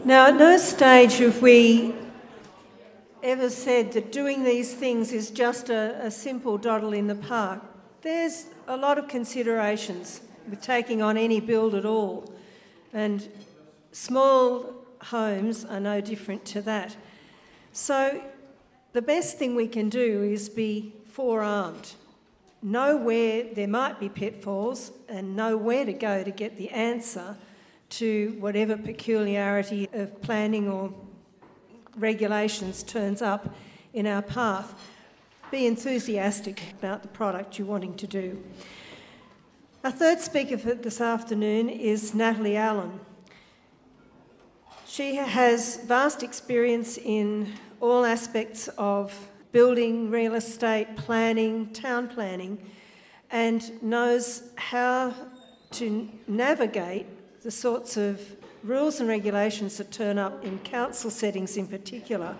Now, at no stage have we ever said that doing these things is just a simple dawdle in the park. There's a lot of considerations with taking on any build at all, and small homes are no different to that. So the best thing we can do is be forearmed, know where there might be pitfalls and know where to go to get the answer to whatever peculiarity of planning or regulations turns up in our path. Be enthusiastic about the product you're wanting to do. Our third speaker for this afternoon is Natalie Allan. She has vast experience in all aspects of building, real estate, planning, town planning, and knows how to navigate the sorts of rules and regulations that turn up in council settings in particular.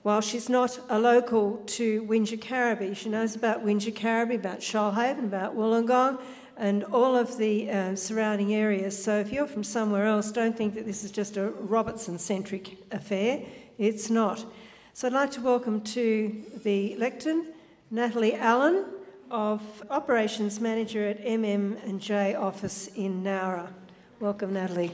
While she's not a local to Wingecarribee, she knows about Wingecarribee, about Shoalhaven, about Wollongong, and all of the surrounding areas. So if you're from somewhere else, don't think that this is just a Robertson-centric affair. It's not. So I'd like to welcome to the lectern Natalie Allan, of Operations Manager at MM&J office in Nowra. Welcome, Natalie.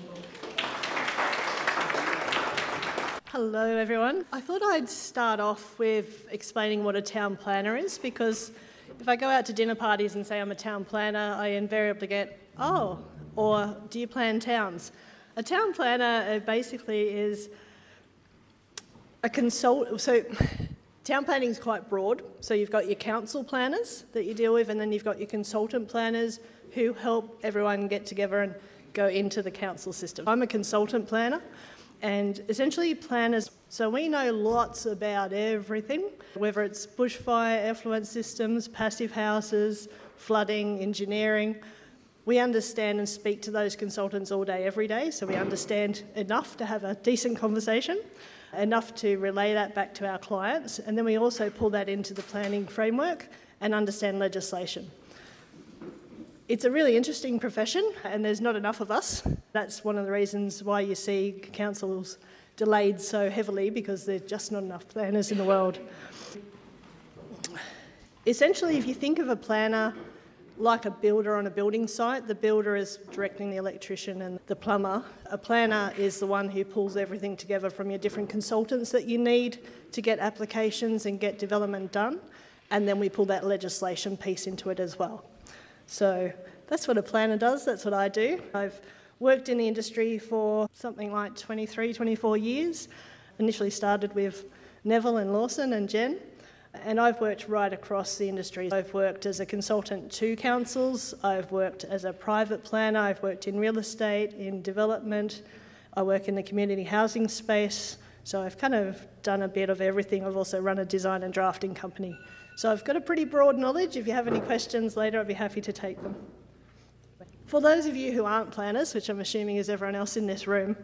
Hello, everyone. I thought I'd start off with explaining what a town planner is, because if I go out to dinner parties and say I'm a town planner, I invariably get, oh, or do you plan towns? A town planner basically is a consultant. So town planning is quite broad. So you've got your council planners that you deal with, and then you've got your consultant planners who help everyone get together and go into the council system. I'm a consultant planner, and essentially planners, so we know lots about everything, whether it's bushfire, effluent systems, passive houses, flooding, engineering. We understand and speak to those consultants all day, every day, so we understand enough to have a decent conversation, enough to relay that back to our clients, and then we also pull that into the planning framework and understand legislation. It's a really interesting profession, and there's not enough of us. That's one of the reasons why you see councils delayed so heavily, because there's just not enough planners in the world. Essentially, if you think of a planner like a builder on a building site, the builder is directing the electrician and the plumber. A planner is the one who pulls everything together from your different consultants that you need to get applications and get development done, and then we pull that legislation piece into it as well. So that's what a planner does, that's what I do. I've worked in the industry for something like 23, 24 years. Initially started with Neville and Lawson and Jen, and I've worked right across the industry. I've worked as a consultant to councils, I've worked as a private planner, I've worked in real estate, in development, I work in the community housing space, so I've kind of done a bit of everything. I've also run a design and drafting company. So I've got a pretty broad knowledge. If you have any questions later, I'd be happy to take them. For those of you who aren't planners, which I'm assuming is everyone else in this room,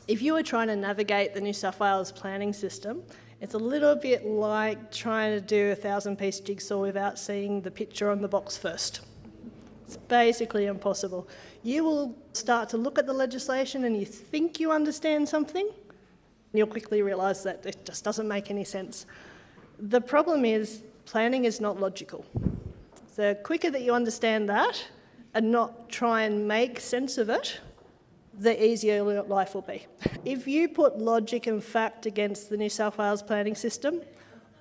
if you were trying to navigate the New South Wales planning system, it's a little bit like trying to do a 1,000-piece jigsaw without seeing the picture on the box first. It's basically impossible. You will start to look at the legislation and you think you understand something, and you'll quickly realise that it just doesn't make any sense. The problem is planning is not logical. The quicker that you understand that and not try and make sense of it, the easier life will be. If you put logic and fact against the New South Wales planning system,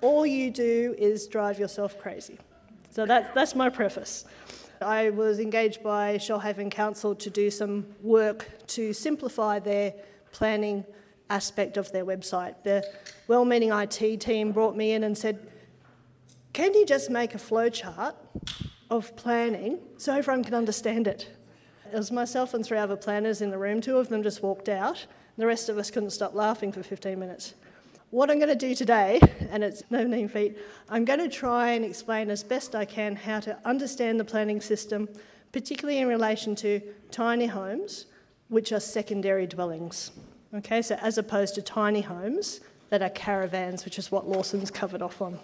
all you do is drive yourself crazy. So that's my preface. I was engaged by Shoalhaven Council to do some work to simplify their planning aspect of their website. The well-meaning IT team brought me in and said, can you just make a flowchart of planning so everyone can understand it? It was myself and 3 other planners in the room. 2 of them just walked out. The rest of us couldn't stop laughing for 15 minutes. What I'm going to do today, and it's no mean feat, I'm going to try and explain as best I can how to understand the planning system, particularly in relation to tiny homes, which are secondary dwellings. Okay, so as opposed to tiny homes that are caravans, which is what Lawson's covered off on.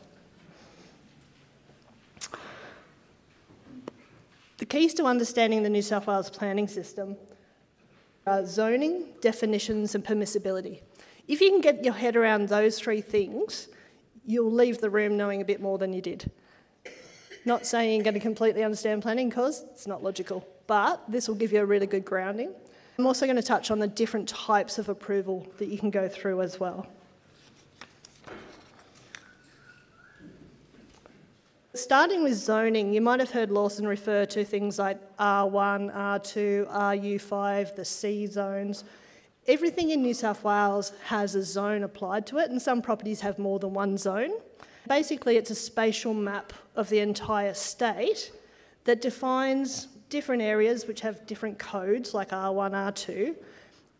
The keys to understanding the New South Wales planning system Zoning, definitions and permissibility. If you can get your head around those three things, you'll leave the room knowing a bit more than you did. Not saying you're going to completely understand planning because it's not logical, but this will give you a really good grounding. I'm also going to touch on the different types of approval that you can go through as well. Starting with zoning, you might have heard Lawson refer to things like R1, R2, RU5, the C zones. Everything in New South Wales has a zone applied to it, and some properties have more than one zone. Basically, it's a spatial map of the entire state that defines different areas which have different codes, like R1, R2,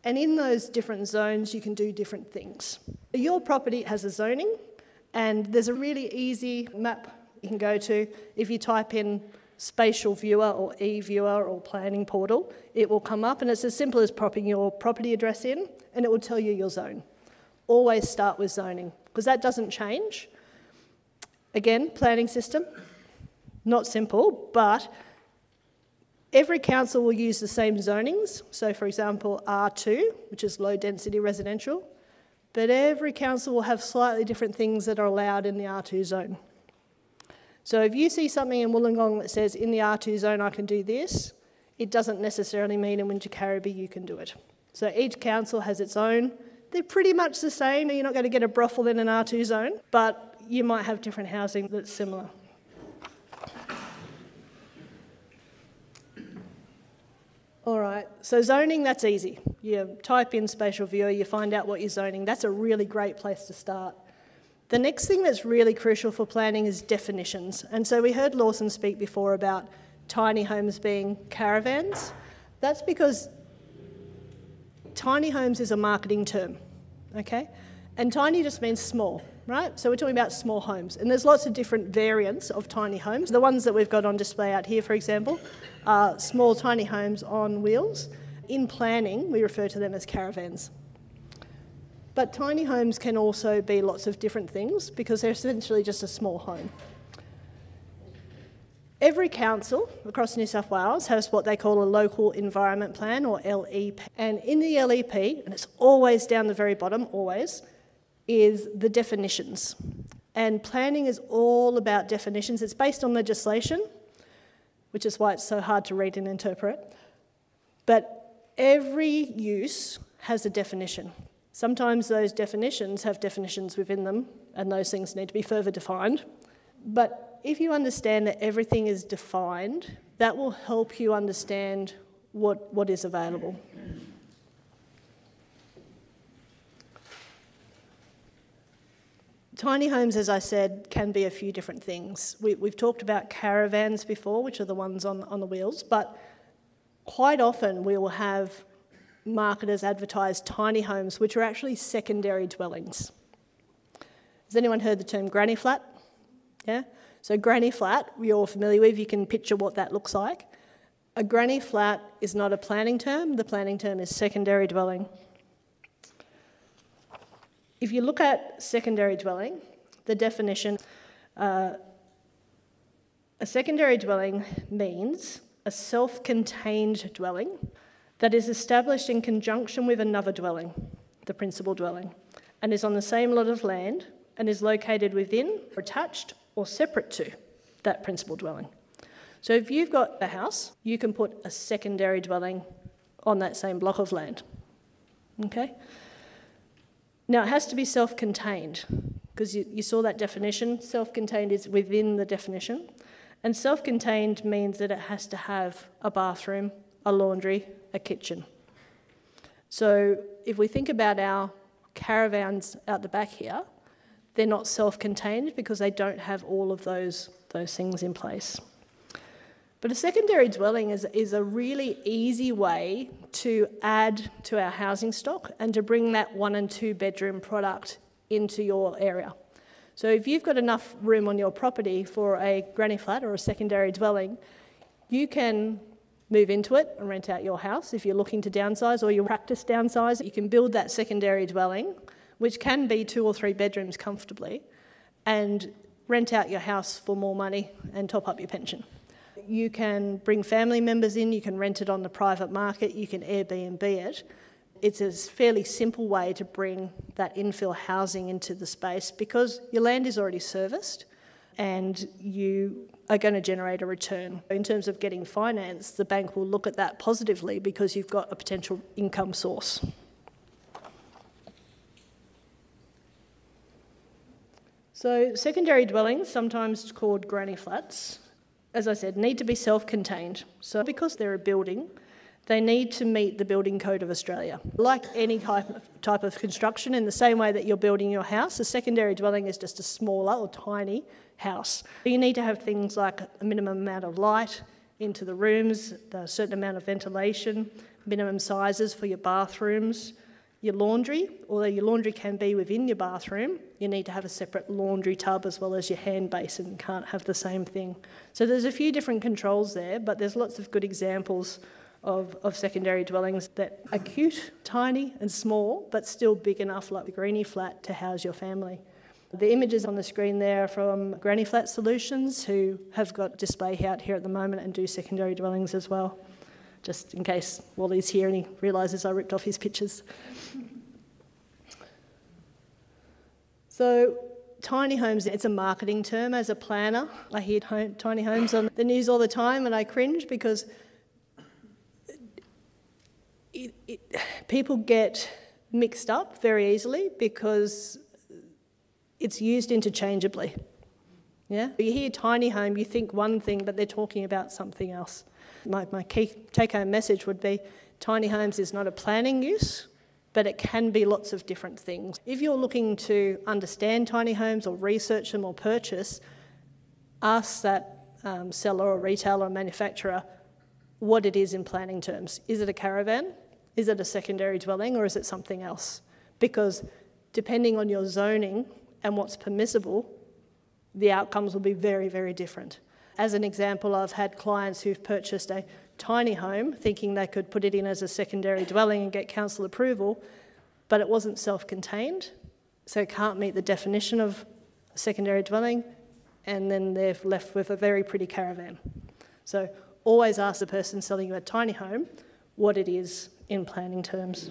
and in those different zones you can do different things. Your property has a zoning, and there's a really easy map you can go to. If you type in spatial viewer or e-viewer or planning portal, it will come up, and it's as simple as popping your property address in and it will tell you your zone. Always start with zoning because that doesn't change. Again, planning system, not simple, but every council will use the same zonings. So for example, R2, which is low density residential, but every council will have slightly different things that are allowed in the R2 zone. So if you see something in Wollongong that says in the R2 zone I can do this, it doesn't necessarily mean in Wingecarribee you can do it. So each council has its own. They're pretty much the same. You're not going to get a brothel in an R2 zone, but you might have different housing that's similar. All right, so zoning, that's easy. You type in spatial viewer, you find out what you're zoning. That's a really great place to start. The next thing that's really crucial for planning is definitions. And so we heard Lawson speak before about tiny homes being caravans. That's because tiny homes is a marketing term, okay? And tiny just means small, right? So we're talking about small homes. And there's lots of different variants of tiny homes. The ones that we've got on display out here, for example, are small tiny homes on wheels. In planning, we refer to them as caravans. But tiny homes can also be lots of different things because they're essentially just a small home. Every council across New South Wales has what they call a local environment plan, or LEP. And in the LEP, and it's always down the very bottom, always, is the definitions. And planning is all about definitions. It's based on legislation, which is why it's so hard to read and interpret. But every use has a definition. Sometimes those definitions have definitions within them, and those things need to be further defined. But if you understand that everything is defined, that will help you understand what is available. Tiny homes, as I said, can be a few different things. We've talked about caravans before, which are the ones on the wheels, but quite often we will have marketers advertise tiny homes, which are actually secondary dwellings. Has anyone heard the term granny flat? Yeah? So granny flat, you're all familiar with, you can picture what that looks like. A granny flat is not a planning term, the planning term is secondary dwelling. If you look at secondary dwelling, the definition, a secondary dwelling means a self-contained dwelling that is established in conjunction with another dwelling, the principal dwelling, and is on the same lot of land and is located within, attached or separate to that principal dwelling. So if you've got a house, you can put a secondary dwelling on that same block of land, okay? Now it has to be self-contained, because you saw that definition. Self-contained is within the definition, and self-contained means that it has to have a bathroom, a laundry, a kitchen. So if we think about our caravans out the back here, they're not self-contained because they don't have all of those things in place. But a secondary dwelling is a really easy way to add to our housing stock and to bring that 1 and 2 bedroom product into your area. So if you've got enough room on your property for a granny flat or a secondary dwelling, you can move into it and rent out your house. If you're looking to downsize or you practice downsize, you can build that secondary dwelling, which can be 2 or 3 bedrooms comfortably, and rent out your house for more money and top up your pension. you can bring family members in, you can rent it on the private market, you can Airbnb it. It's a fairly simple way to bring that infill housing into the space because your land is already serviced and you are going to generate a return. In terms of getting finance, the bank will look at that positively because you've got a potential income source. So secondary dwellings, sometimes called granny flats, as I said, need to be self-contained. So because they're a building, they need to meet the Building Code of Australia. Like any type of construction, in the same way that you're building your house, a secondary dwelling is just a smaller or tiny house. You need to have things like a minimum amount of light into the rooms, a certain amount of ventilation, minimum sizes for your bathrooms, your laundry. Although your laundry can be within your bathroom, you need to have a separate laundry tub as well as your hand basin. You can't have the same thing. So there's a few different controls there, but there's lots of good examples of secondary dwellings that are cute, tiny and small, but still big enough like the Greenie flat to house your family. The images on the screen there are from Granny Flat Solutions, who have got display out here at the moment and do secondary dwellings as well, just in case Wally's here and he realises I ripped off his pictures. So tiny homes, it's a marketing term. As a planner, I hear tiny homes on the news all the time and I cringe because people get mixed up very easily because it's used interchangeably. Yeah? You hear tiny home, you think one thing, but they're talking about something else. My key take-home message would be tiny homes is not a planning use, but it can be lots of different things. If you're looking to understand tiny homes or research them or purchase, ask that seller or retailer or manufacturer what it is in planning terms. Is it a caravan? Is it a secondary dwelling, or is it something else? Because depending on your zoning and what's permissible, the outcomes will be very, very different. As an example, I've had clients who've purchased a tiny home thinking they could put it in as a secondary dwelling and get council approval, but it wasn't self-contained, so it can't meet the definition of a secondary dwelling, and then they're left with a very pretty caravan. So always ask the person selling you a tiny home what it is in planning terms.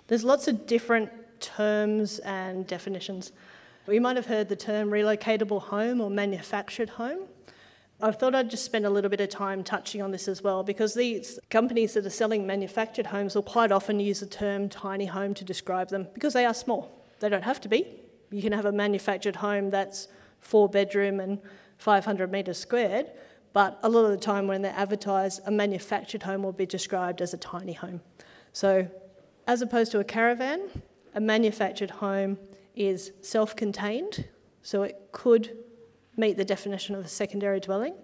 There's lots of different terms and definitions. You might have heard the term relocatable home or manufactured home. I thought I'd just spend a little bit of time touching on this as well, because these companies that are selling manufactured homes will quite often use the term tiny home to describe them because they are small. They don't have to be. You can have a manufactured home that's 4-bedroom and 500 metres squared, but a lot of the time when they're advertised, a manufactured home will be described as a tiny home. So as opposed to a caravan, a manufactured home is self-contained, so it could meet the definition of a secondary dwelling.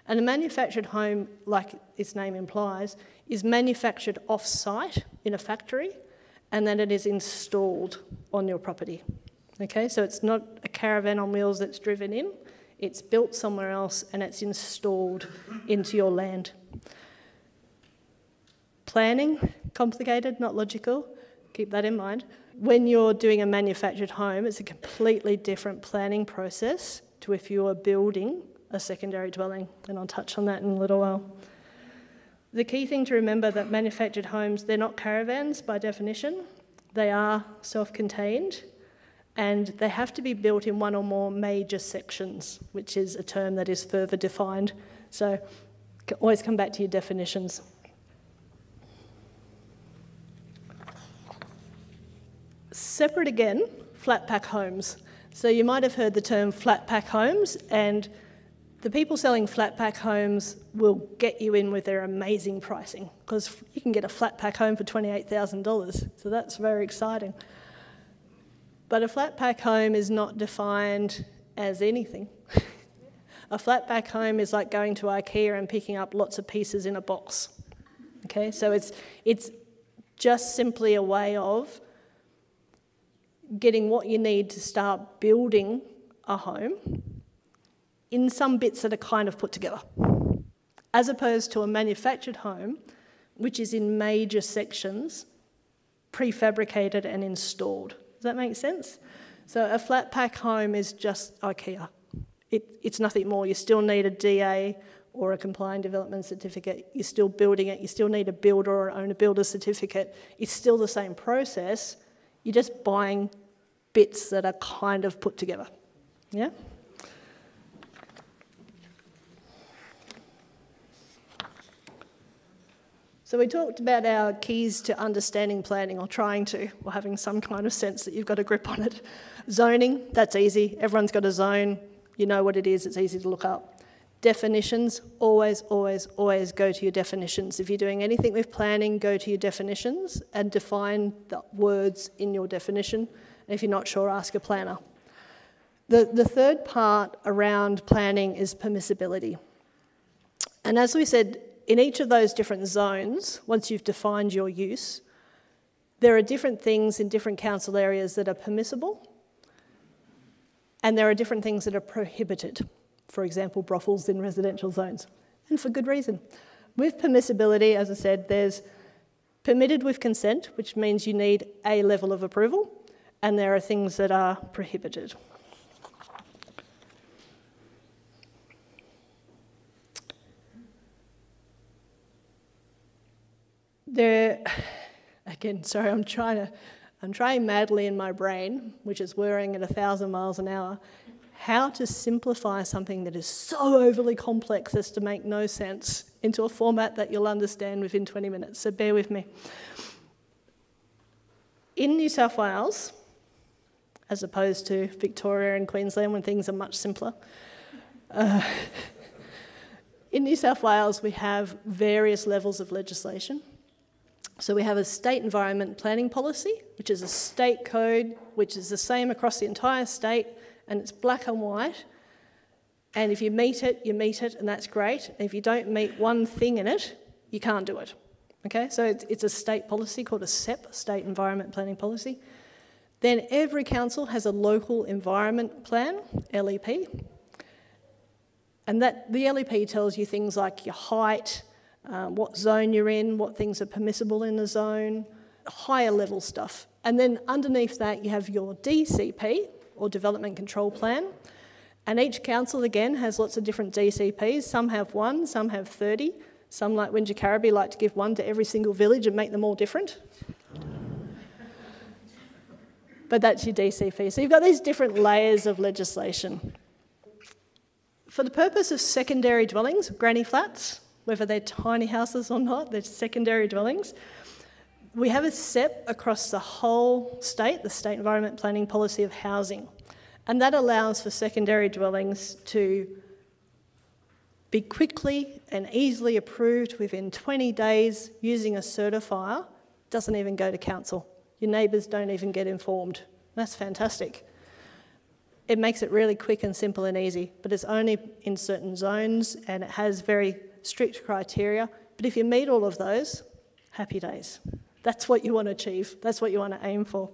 And a manufactured home, like its name implies, is manufactured off-site in a factory, and then it is installed on your property. Okay, so it's not a caravan on wheels that's driven in, it's built somewhere else and it's installed into your land. Planning, complicated, not logical, keep that in mind. When you're doing a manufactured home, it's a completely different planning process to if you are building a secondary dwelling, and I'll touch on that in a little while. The key thing to remember that manufactured homes, they're not caravans by definition, they are self-contained, and they have to be built in one or more major sections, which is a term that is further defined. So always come back to your definitions. Separate again, flat pack homes. So you might have heard the term flat pack homes, and the people selling flat pack homes will get you in with their amazing pricing because you can get a flat pack home for $28,000, so that's very exciting. But a flat pack home is not defined as anything. A flat pack home is like going to IKEA and picking up lots of pieces in a box. Okay, so it's just simply a way of getting what you need to start building a home in some bits that are kind of put together, as opposed to a manufactured home, which is in major sections, prefabricated and installed. Does that make sense? So a flat pack home is just IKEA. It's nothing more. You still need a DA or a compliant development certificate. You're still building it. You still need a builder or owner builder certificate. It's still the same process. You're just buying bits that are kind of put together. Yeah? So we talked about our keys to understanding planning, or trying to, or having some kind of sense that you've got a grip on it. Zoning, that's easy. Everyone's got a zone. You know what it is. It's easy to look up. Definitions, always, always, always go to your definitions. If you're doing anything with planning, go to your definitions and define the words in your definition. And if you're not sure, ask a planner. The third part around planning is permissibility. And as we said, in each of those different zones, once you've defined your use, there are different things in different council areas that are permissible, and there are different things that are prohibited. For example, brothels in residential zones, and for good reason. With permissibility, as I said, there's permitted with consent, which means you need a level of approval, and there are things that are prohibited. Again, sorry, I'm trying madly in my brain, which is whirring at 1,000 miles an hour, how to simplify something that is so overly complex as to make no sense into a format that you'll understand within 20 minutes, so bear with me. In New South Wales, as opposed to Victoria and Queensland when things are much simpler, in New South Wales we have various levels of legislation. So we have a state environment planning policy, which is a state code, which is the same across the entire state, and it's black and white. And if you meet it, and that's great. And if you don't meet one thing in it, you can't do it. Okay, so it's a state policy called a SEP, State Environment Planning Policy. Then every council has a local environment plan, LEP. And the LEP tells you things like your height, what zone you're in, what things are permissible in the zone, higher level stuff. And then underneath that you have your DCP, or Development Control Plan. And each council, again, has lots of different DCPs. Some have 1, some have 30. Some, like Wingecarribee, like to give 1 to every single village and make them all different. But that's your DCP. So you've got these different layers of legislation. For the purpose of secondary dwellings, granny flats, whether they're tiny houses or not, they're secondary dwellings. We have a SEP across the whole state, the State Environment Planning Policy of Housing. And that allows for secondary dwellings to be quickly and easily approved within 20 days using a certifier. Doesn't even go to council. Your neighbours don't even get informed. That's fantastic. It makes it really quick and simple and easy, but it's only in certain zones and it has very strict criteria. But if you meet all of those, happy days. That's what you want to achieve. That's what you want to aim for.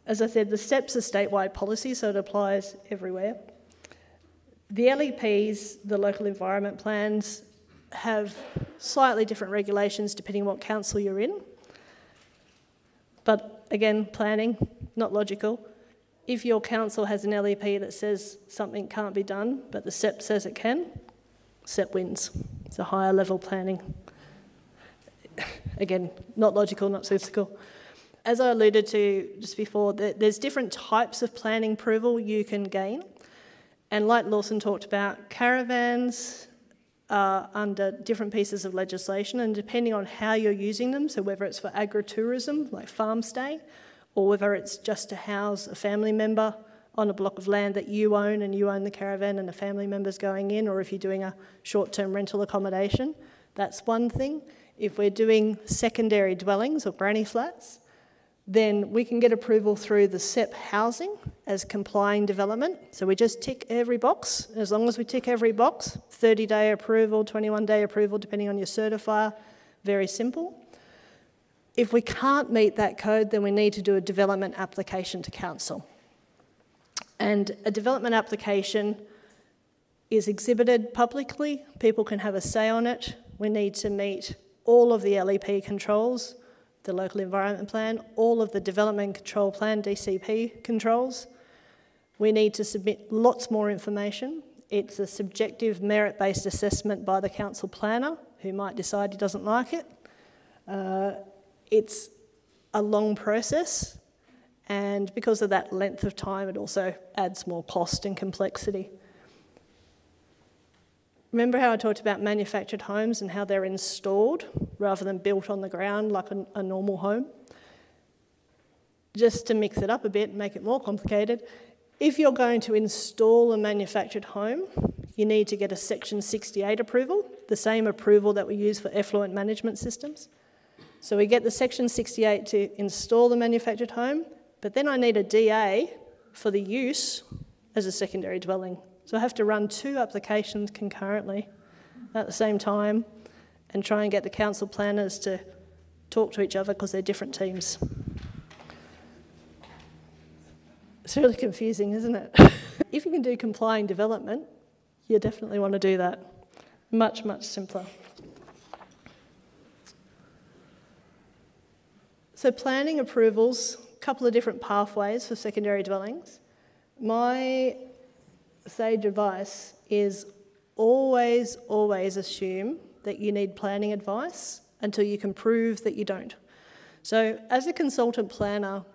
As I said, the SEP's a statewide policy, so it applies everywhere. The LEPs, the local environment plans, have slightly different regulations depending on what council you're in. But again, planning, not logical. If your council has an LEP that says something can't be done, but the SEP says it can, SEP wins. It's a higher level planning. Again, not logical, not sensical. As I alluded to just before, there's different types of planning approval you can gain. And like Lawson talked about, caravans are under different pieces of legislation, and depending on how you're using them, so whether it's for agritourism, like farm stay, or whether it's just to house a family member on a block of land that you own and you own the caravan and a family member's going in, or if you're doing a short-term rental accommodation, that's one thing. If we're doing secondary dwellings or granny flats, then we can get approval through the SEP housing as complying development. So we just tick every box. As long as we tick every box, 30-day approval, 21-day approval, depending on your certifier, very simple. If we can't meet that code, then we need to do a development application to council. And a development application is exhibited publicly. People can have a say on it. We need to meet all of the LEP controls, the local environment plan, all of the development control plan, DCP controls. We need to submit lots more information. It's a subjective merit-based assessment by the council planner, who might decide he doesn't like it. It's a long process, and because of that length of time, it also adds more cost and complexity. Remember how I talked about manufactured homes and how they're installed rather than built on the ground like a normal home? Just to mix it up a bit and make it more complicated, if you're going to install a manufactured home, you need to get a Section 68 approval, the same approval that we use for effluent management systems. So we get the Section 68 to install the manufactured home, but then I need a DA for the use as a secondary dwelling. So I have to run 2 applications concurrently at the same time and try and get the council planners to talk to each other because they're different teams. It's really confusing, isn't it? If you can do complying development, you definitely want to do that. Much, much simpler. So planning approvals, a couple of different pathways for secondary dwellings. My sage advice is always, always assume that you need planning advice until you can prove that you don't. So as a consultant planner,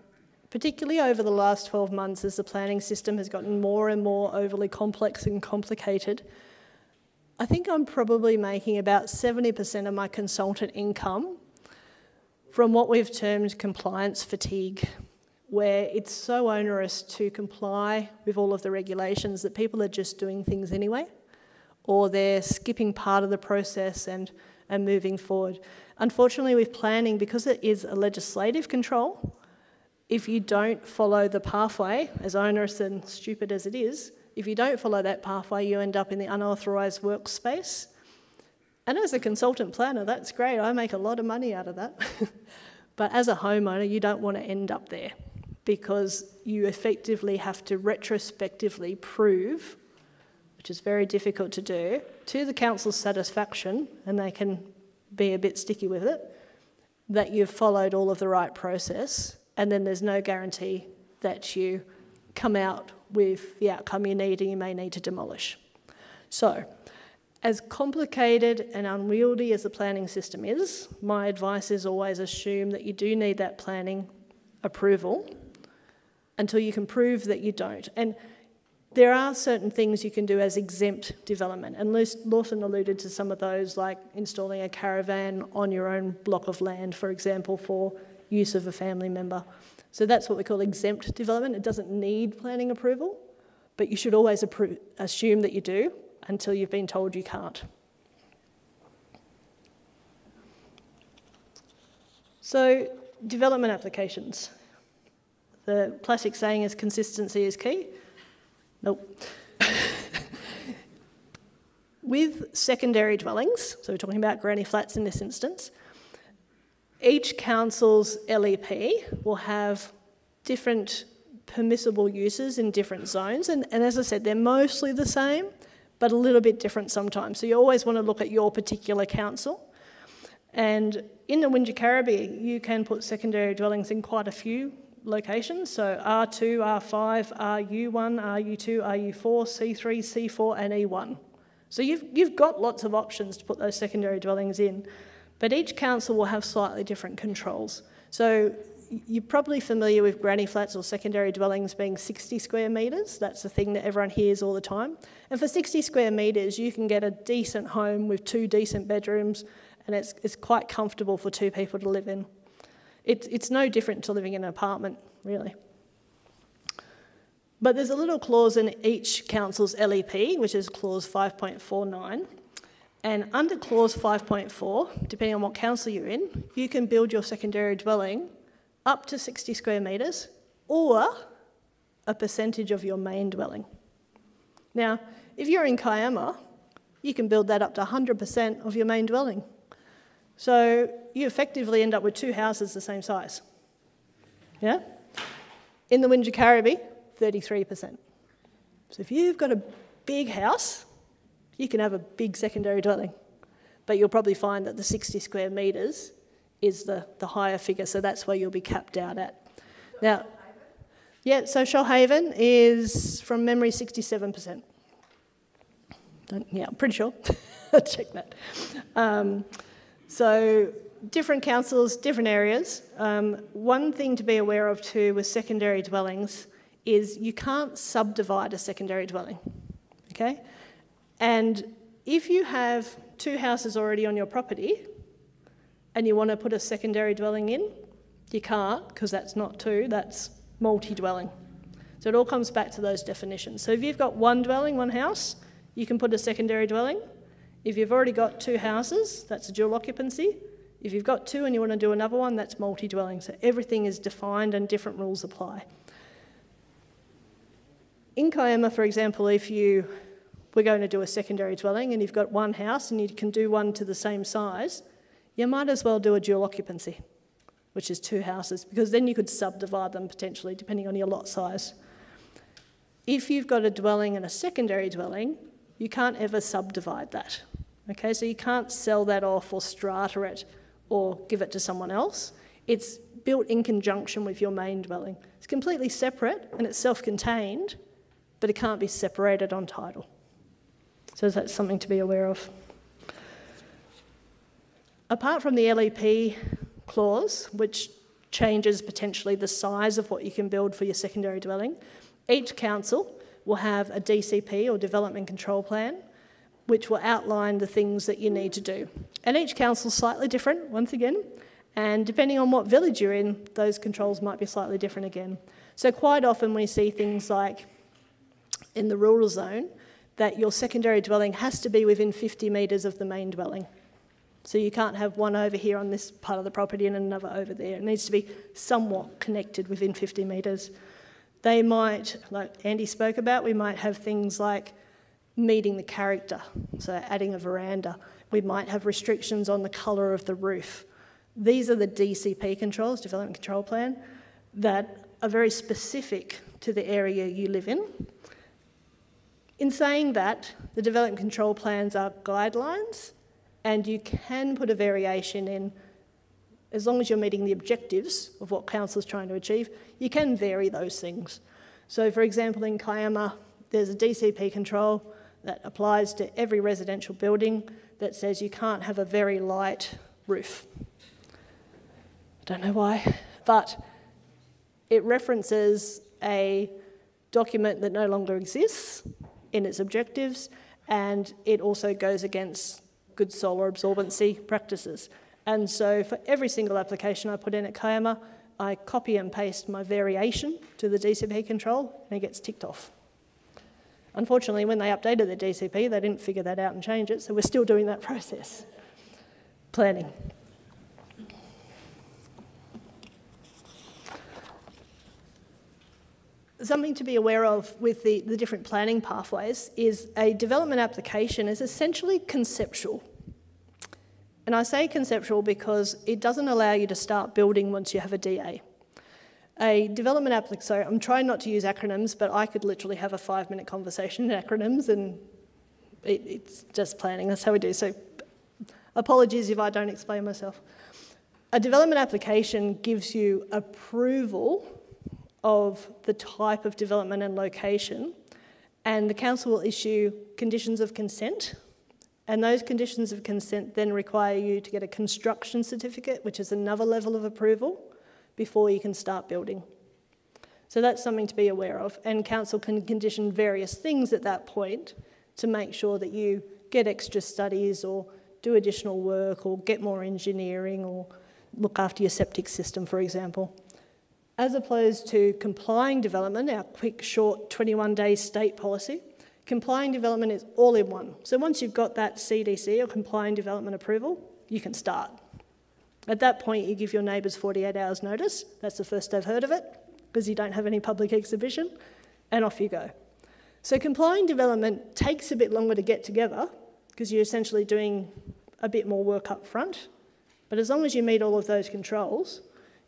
particularly over the last 12 months as the planning system has gotten more and more overly complex and complicated, I think I'm probably making about 70% of my consultant income from what we've termed compliance fatigue, where it's so onerous to comply with all of the regulations that people are just doing things anyway, or they're skipping part of the process and moving forward. Unfortunately, with planning, because it is a legislative control, if you don't follow the pathway, as onerous and stupid as it is, if you don't follow that pathway, you end up in the unauthorised workspace. And as a consultant planner, that's great. I make a lot of money out of that. But as a homeowner, you don't want to end up there because you effectively have to retrospectively prove, which is very difficult to do, to the council's satisfaction, and they can be a bit sticky with it, that you've followed all of the right process, and then there's no guarantee that you come out with the outcome you need and you may need to demolish. So, as complicated and unwieldy as the planning system is, my advice is always assume that you do need that planning approval until you can prove that you don't. And there are certain things you can do as exempt development, and Lawson alluded to some of those, like installing a caravan on your own block of land, for example, for use of a family member. So that's what we call exempt development. It doesn't need planning approval, but you should always assume that you do until you've been told you can't. So, development applications. The classic saying is consistency is key. Nope. With secondary dwellings, so we're talking about granny flats in this instance, each council's LEP will have different permissible uses in different zones, and as I said, they're mostly the same, but a little bit different sometimes. So you always want to look at your particular council. And in the Wingecarribee, you can put secondary dwellings in quite a few locations. So R2, R5, RU1, RU2, RU4, C3, C4 and E1. So you've got lots of options to put those secondary dwellings in, but each council will have slightly different controls. So you're probably familiar with granny flats or secondary dwellings being 60 square metres. That's the thing that everyone hears all the time. And for 60 square metres, you can get a decent home with 2 decent bedrooms, and it's quite comfortable for 2 people to live in. It's no different to living in an apartment, really. But there's a little clause in each council's LEP, which is clause 5.49. And under clause 5.4, depending on what council you're in, you can build your secondary dwelling up to 60 square metres or a percentage of your main dwelling. Now, if you're in Kiama, you can build that up to 100% of your main dwelling. So you effectively end up with 2 houses the same size. Yeah? In the Wingecarribee, 33%. So if you've got a big house, you can have a big secondary dwelling. But you'll probably find that the 60 square metres is the higher figure, so that's where you'll be capped out at. Now, yeah, so Shoalhaven is, from memory, 67%. Yeah, I'm pretty sure. I'll check that. So different councils, different areas. One thing to be aware of too with secondary dwellings is you can't subdivide a secondary dwelling, okay? And if you have 2 houses already on your property and you want to put a secondary dwelling in, you can't, because that's not 2, that's multi-dwelling. So it all comes back to those definitions. So if you've got 1 dwelling, 1 house, you can put a secondary dwelling. If you've already got 2 houses, that's a dual occupancy. If you've got 2 and you want to do another one, that's multi-dwelling. So everything is defined and different rules apply. In Kiama, for example, if you were going to do a secondary dwelling and you've got 1 house and you can do one to the same size, you might as well do a dual occupancy, which is 2 houses, because then you could subdivide them potentially depending on your lot size. If you've got a dwelling and a secondary dwelling, you can't ever subdivide that. Okay, so you can't sell that off or strata it or give it to someone else. It's built in conjunction with your main dwelling. It's completely separate and it's self-contained, but it can't be separated on title. So that's something to be aware of. Apart from the LEP clause, which changes potentially the size of what you can build for your secondary dwelling, each council will have a DCP or Development Control Plan, which will outline the things that you need to do. And each council is slightly different, once again, and depending on what village you're in, those controls might be slightly different again. So quite often we see things like in the rural zone that your secondary dwelling has to be within 50 metres of the main dwelling. So you can't have one over here on this part of the property and another over there. It needs to be somewhat connected within 50 metres. They might, like Andy spoke about, we might have things like meeting the character, so adding a veranda. We might have restrictions on the colour of the roof. These are the DCP controls, Development Control Plan, that are very specific to the area you live in. In saying that, the Development Control Plans are guidelines, and you can put a variation in as long as you're meeting the objectives of what council is trying to achieve. You can vary those things. So, for example, in Kiama, there's a DCP control that applies to every residential building that says you can't have a very light roof. I don't know why, but it references a document that no longer exists in its objectives, and it also goes against good solar absorbency practices. And so for every single application I put in at Kiama, I copy and paste my variation to the DCP control and it gets ticked off. Unfortunately, when they updated the DCP, they didn't figure that out and change it, so we're still doing that process. Planning. Something to be aware of with the different planning pathways is a development application is essentially conceptual. And I say conceptual because it doesn't allow you to start building once you have a DA. A development application, so I'm trying not to use acronyms, but I could literally have a 5-minute conversation in acronyms and it's just planning, that's how we do. So apologies if I don't explain myself. A development application gives you approval of the type of development and location, and the council will issue conditions of consent. And those conditions of consent then require you to get a construction certificate, which is another level of approval, before you can start building. So that's something to be aware of. And council can condition various things at that point to make sure that you get extra studies or do additional work or get more engineering or look after your septic system, for example. As opposed to complying development, our quick, short 21-day state policy, complying development is all in one. So once you've got that CDC or complying development approval, you can start. At that point, you give your neighbours 48 hours notice. That's the first they've heard of it, because you don't have any public exhibition, and off you go. So complying development takes a bit longer to get together, because you're essentially doing a bit more work up front. But as long as you meet all of those controls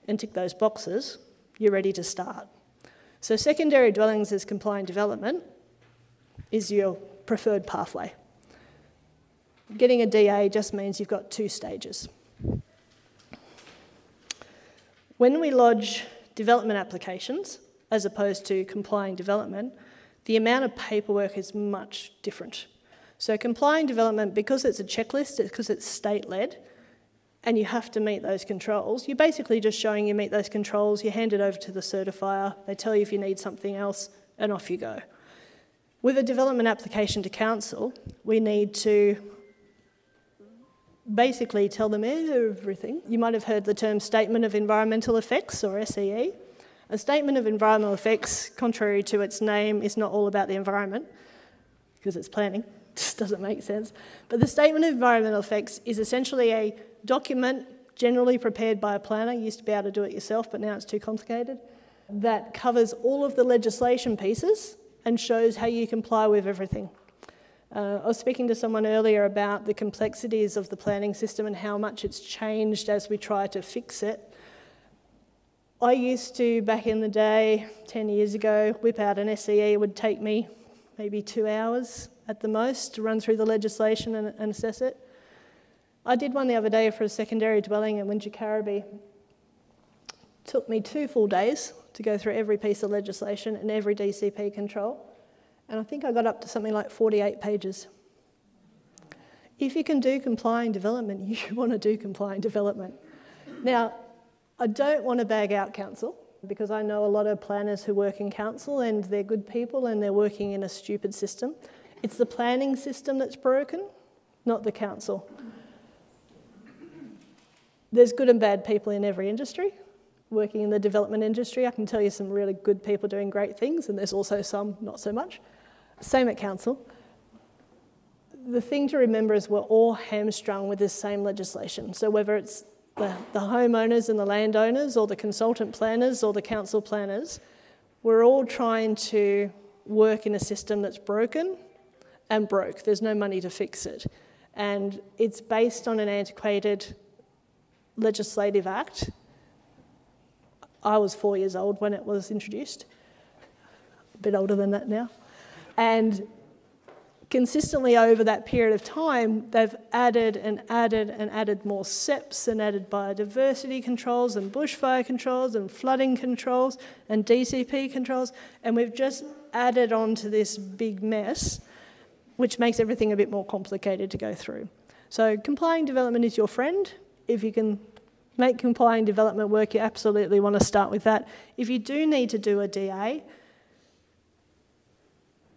and tick those boxes, you're ready to start. So secondary dwellings as compliant development is your preferred pathway. Getting a DA just means you've got 2 stages. When we lodge development applications, as opposed to complying development, the amount of paperwork is much different. So complying development, because it's a checklist, because it's state-led, and you have to meet those controls, you're basically just showing you meet those controls, you hand it over to the certifier, they tell you if you need something else, and off you go. With a development application to council, we need to basically tell them everything. You might have heard the term Statement of Environmental Effects, or SEE. A Statement of Environmental Effects, contrary to its name, is not all about the environment, because it's planning. It just doesn't make sense. But the Statement of Environmental Effects is essentially a document generally prepared by a planner. You used to be able to do it yourself, but now it's too complicated. That covers all of the legislation pieces and shows how you comply with everything. I was speaking to someone earlier about the complexities of the planning system and how much it's changed as we try to fix it. I used to, back in the day, 10 years ago, whip out an SEE. It would take me maybe 2 hours at the most to run through the legislation and assess it. I did one the other day for a secondary dwelling in Wingecarribee. It took me 2 full days to go through every piece of legislation and every DCP control. And I think I got up to something like 48 pages. If you can do complying development, you want to do complying development. Now, I don't want to bag out council, because I know a lot of planners who work in council and they're good people and they're working in a stupid system. It's the planning system that's broken, not the council. There's good and bad people in every industry. Working in the development industry, I can tell you some really good people doing great things, and there's also some not so much. Same at council. The thing to remember is we're all hamstrung with this same legislation. So whether it's the homeowners and the landowners, or the consultant planners, or the council planners, we're all trying to work in a system that's broken and broke. There's no money to fix it. And it's based on an antiquated legislative act. I was 4 years old when it was introduced, a bit older than that now. And consistently over that period of time, they've added and added and added more SEPs and added biodiversity controls and bushfire controls and flooding controls and DCP controls, and we've just added on to this big mess, which makes everything a bit more complicated to go through. So complying development is your friend. If you can make complying development work, you absolutely want to start with that. If you do need to do a DA,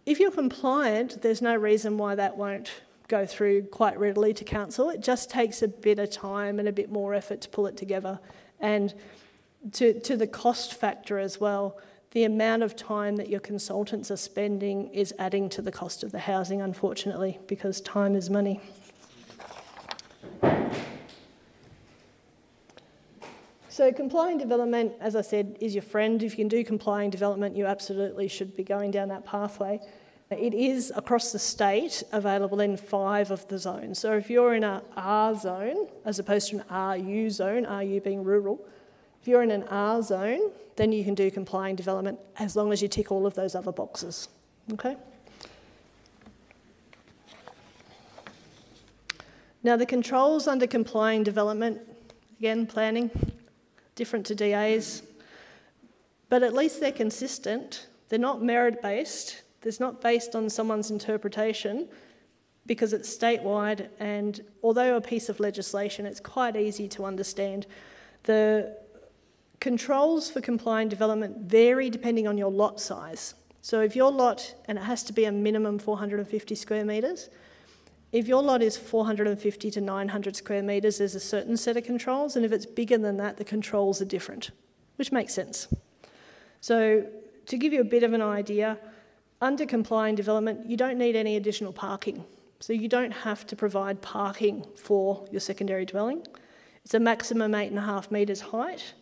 if you're compliant, there's no reason why that won't go through quite readily to council. It just takes a bit of time and a bit more effort to pull it together. And to the cost factor as well, the amount of time that your consultants are spending is adding to the cost of the housing, unfortunately, because time is money. So complying development, as I said, is your friend. If you can do complying development, you absolutely should be going down that pathway. It is, across the state, available in 5 of the zones. So if you're in an R zone, as opposed to an RU zone, RU being rural, if you're in an R zone, then you can do complying development as long as you tick all of those other boxes. Okay? Now the controls under complying development, again, planning, different to DAs, but at least they're consistent. They're not merit-based. It's not based on someone's interpretation, because it's statewide, and although a piece of legislation, it's quite easy to understand. The controls for complying development vary depending on your lot size. So if your lot, and it has to be a minimum 450 square metres, if your lot is 450 to 900 square metres, there's a certain set of controls, and if it's bigger than that, the controls are different, which makes sense. So to give you a bit of an idea, under complying development, you don't need any additional parking. So you don't have to provide parking for your secondary dwelling. It's a maximum 8.5 metres height.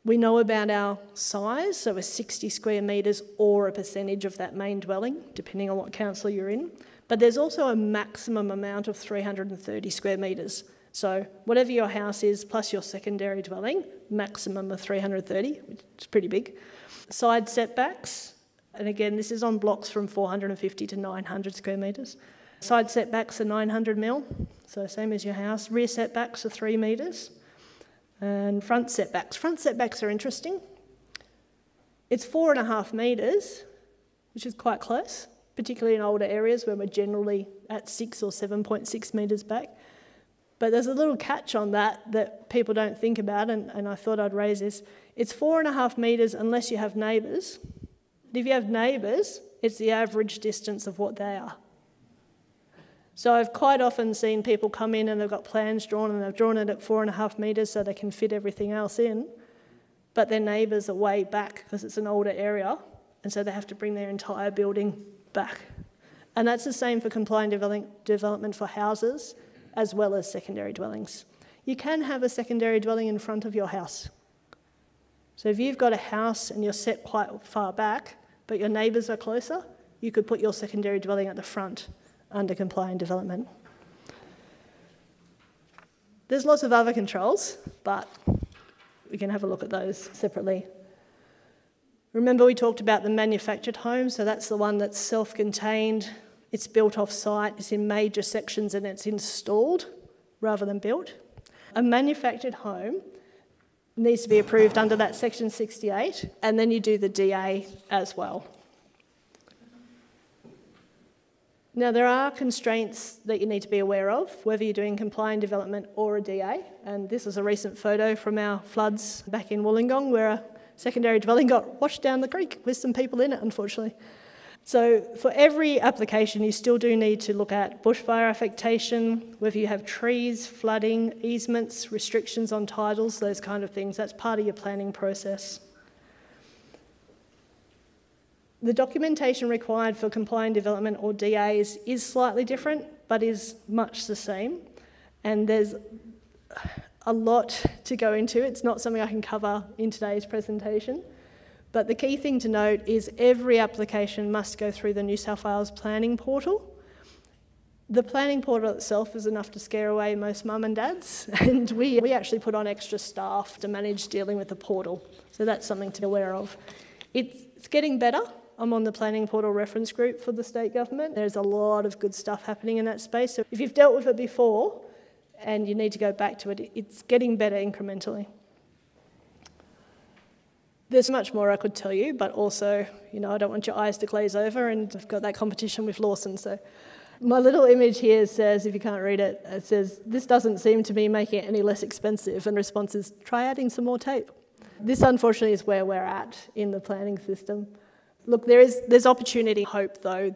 We know about our size, so a 60 square metres or a percentage of that main dwelling, depending on what council you're in. But there's also a maximum amount of 330 square metres. So whatever your house is, plus your secondary dwelling, maximum of 330, which is pretty big. Side setbacks, and again, this is on blocks from 450 to 900 square metres. Side setbacks are 900 mil, so same as your house. Rear setbacks are 3 metres. And front setbacks. Front setbacks are interesting. It's 4.5 metres, which is quite close, particularly in older areas where we're generally at 6 or 7.6 metres back. But there's a little catch on that people don't think about, and I thought I'd raise this. It's 4.5 metres unless you have neighbours. If you have neighbours, it's the average distance of what they are. So I've quite often seen people come in and they've got plans drawn and they've drawn it at 4.5 metres so they can fit everything else in, but their neighbours are way back because it's an older area, and so they have to bring their entire building back. And that's the same for compliant development for houses as well as secondary dwellings. You can have a secondary dwelling in front of your house. So if you've got a house and you're set quite far back, but your neighbours are closer, you could put your secondary dwelling at the front under compliant development. There's lots of other controls, but we can have a look at those separately. Remember we talked about the manufactured home, so that's the one that's self-contained, it's built off-site, it's in major sections and it's installed rather than built. A manufactured home needs to be approved under that section 68, and then you do the DA as well. Now, there are constraints that you need to be aware of, whether you're doing compliant development or a DA, and this is a recent photo from our floods back in Wollongong where a secondary dwelling got washed down the creek with some people in it, unfortunately. So for every application, you still do need to look at bushfire affectation, whether you have trees, flooding, easements, restrictions on titles, those kind of things. That's part of your planning process. The documentation required for compliant development or DAs is slightly different, but is much the same. And there's a lot to go into. It's not something I can cover in today's presentation. But the key thing to note is every application must go through the New South Wales planning portal. The planning portal itself is enough to scare away most mum and dads, and we actually put on extra staff to manage dealing with the portal. So that's something to be aware of. It's getting better. I'm on the planning portal reference group for the state government. There's a lot of good stuff happening in that space. So if you've dealt with it before and you need to go back to it, it's getting better incrementally. There's much more I could tell you, but also, I don't want your eyes to glaze over, and I've got that competition with Lawson. So my little image here says, if you can't read it, it says, "This doesn't seem to be making it any less expensive," and response is, "Try adding some more tape." This, unfortunately, is where we're at in the planning system. Look, there's opportunity, hope, though.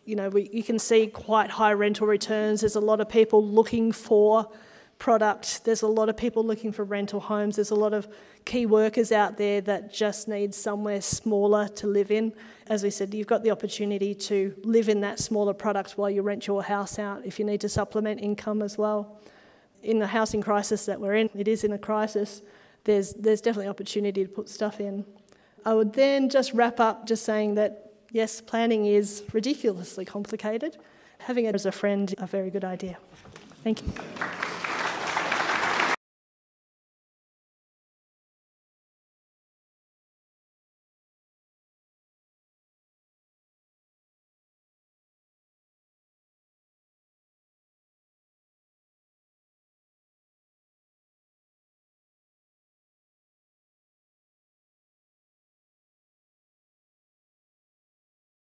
You can see quite high rental returns. There's a lot of people looking for product. There's a lot of people looking for rental homes. There's a lot of key workers out there that just need somewhere smaller to live in. As we said, you've got the opportunity to live in that smaller product while you rent your house out if you need to supplement income as well. In the housing crisis that we're in, it is in a crisis, there's definitely opportunity to put stuff in. I would then just wrap up just saying that, yes, planning is ridiculously complicated. Having it as a friend, a very good idea. Thank you.